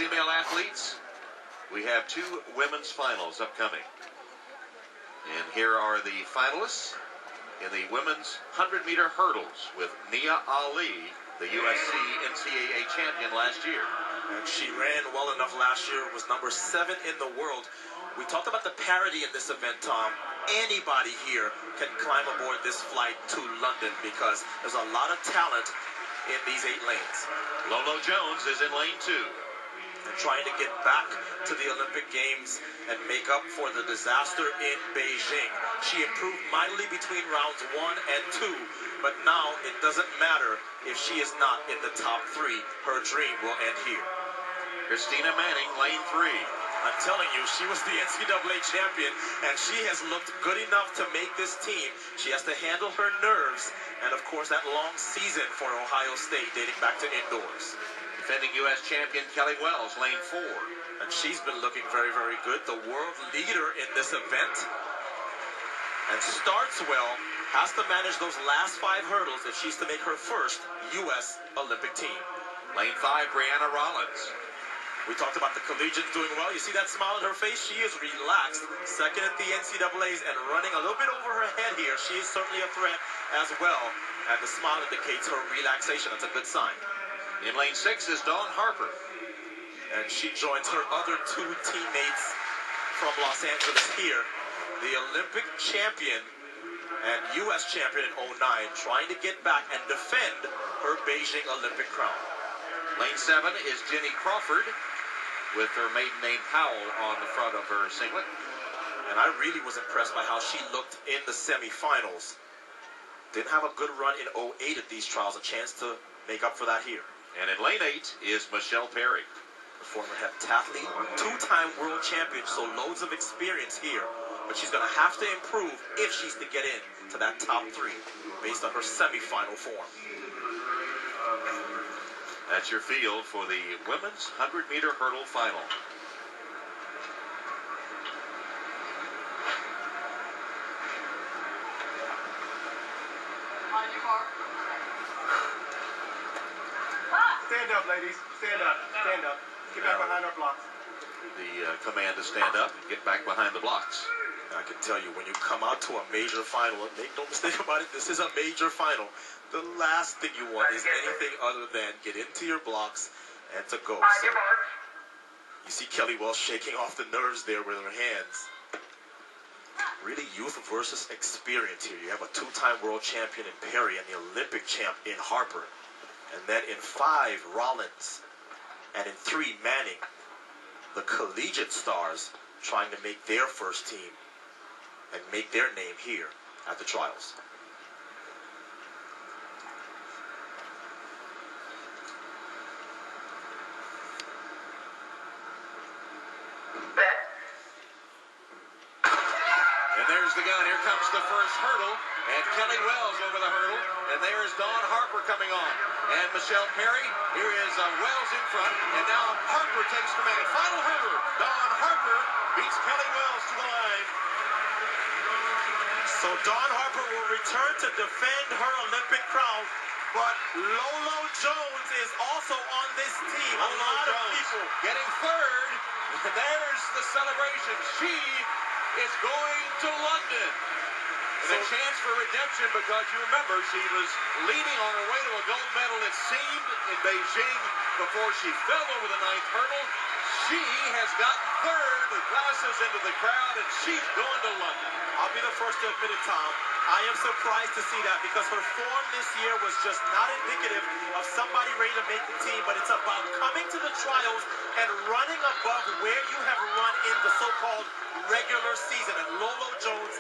female athletes, we have two women's finals upcoming. And here are the finalists in the women's 100-meter hurdles with Nia Ali, the USC NCAA champion last year. And she ran well enough last year, was number 7 in the world. We talked about the parity in this event, Tom. Anybody here can climb aboard this flight to London because there's a lot of talent in these 8 lanes. Lolo Jones is in lane 2. And trying to get back to the Olympic Games and make up for the disaster in Beijing. She improved mightily between rounds 1 and 2, but now it doesn't matter if she is not in the top 3. Her dream will end here. Christina Manning, lane 3. I'm telling you, she was the NCAA champion, and she has looked good enough to make this team. She has to handle her nerves, and of course that long season for Ohio State dating back to indoors. Defending U.S. champion Kelly Wells, lane 4. And she's been looking very, very good. The world leader in this event. And starts well, has to manage those last 5 hurdles if she's to make her first U.S. Olympic team. Lane 5, Brianna Rollins. We talked about the collegians doing well. You see that smile on her face? She is relaxed. Second at the NCAAs and running a little bit over her head here. She is certainly a threat as well. And the smile indicates her relaxation. That's a good sign. In lane 6 is Dawn Harper. And she joins her other 2 teammates from Los Angeles here. The Olympic champion and U.S. champion in 2009, trying to get back and defend her Beijing Olympic crown. Lane 7 is Gina Crawford with her maiden name Powell on the front of her singlet. And I really was impressed by how she looked in the semifinals. Didn't have a good run in 2008 at these trials, a chance to make up for that here. And in lane 8 is Michelle Perry. The former heptathlete, 2-time world champion, so loads of experience here. But she's going to have to improve if she's to get in to that top 3 based on her semifinal form. That's your field for the women's 100-meter hurdle final. Stand up, ladies. Stand up. Stand up. Get back behind our blocks. The command to stand up and get back behind the blocks. I can tell you, when you come out to a major final, make no mistake about it, this is a major final. The last thing you want is anything other than get into your blocks and to go. So you see Kelly Wells shaking off the nerves there with her hands. Really youth versus experience here. You have a 2-time world champion in Perry and the Olympic champ in Harper. And then in 5, Rollins. And in 3, Manning. The collegiate stars trying to make their first team and make their name here at the trials. And there's the gun. Here comes the first hurdle. And Kelly Wells over the hurdle. And there's Dawn Harper coming on. And Michelle Perry. Here is Wells in front. And now Harper takes command. Final hurdle. Dawn Harper beats Kelly Wells to the line. So Dawn Harper will return to defend her Olympic crown. But Lolo Jones is also on this team. A lot of people getting third. And there's the celebration. She is going to London. And a chance for redemption because you remember she was leading on her way to a gold medal, it seemed, in Beijing before she fell over the 9th hurdle. She has gotten third with glasses into the crowd, and she's going to London. I'll be the first to admit it, Tom. I am surprised to see that because her form this year was just not indicative of somebody ready to make the team, but it's about coming to the trials and running above where you have run in the so-called regular season. And Lolo Jones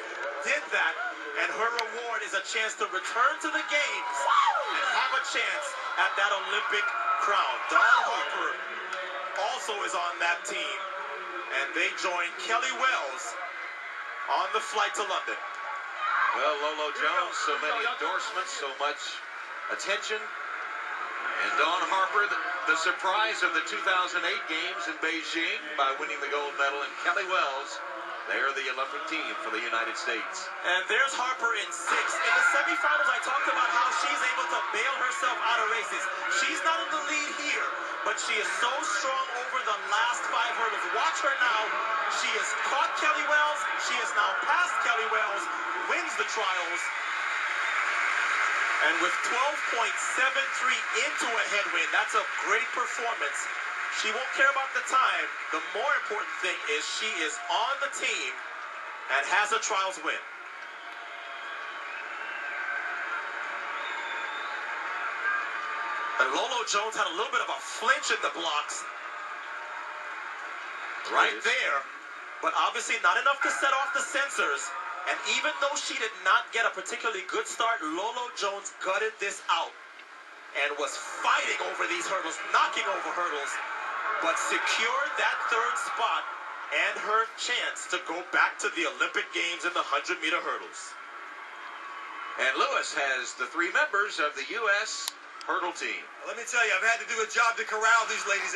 did that, and her reward is a chance to return to the games and have a chance at that Olympic crown. Dawn Harper also is on that team, and they join Kelly Wells on the flight to London. Well, Lolo Jones, so many endorsements, so much attention. And Dawn Harper, the surprise of the 2008 games in Beijing by winning the gold medal. And Kelly Wells, They are the Olympic team for the United States. And there's Harper in 6. In the semifinals, I talked about how she's able to bail herself out of races. She's not in the lead here, but she is so strong over the last 5 hurdles. Watch her now. She has caught Kelly Wells. She has now passed Kelly Wells, wins the trials. And with 12.73 into a headwind, that's a great performance. She won't care about the time. The more important thing is she is on the team and has a trials win. And Lolo Jones had a little bit of a flinch in the blocks right there, but obviously not enough to set off the sensors. And even though she did not get a particularly good start, Lolo Jones gutted this out and was fighting over these hurdles, knocking over hurdles, but secured that 3rd spot and her chance to go back to the Olympic Games in the 100-meter hurdles. And Lewis has the 3 members of the U.S. hurdle team. Let me tell you, I've had to do a job to corral these ladies.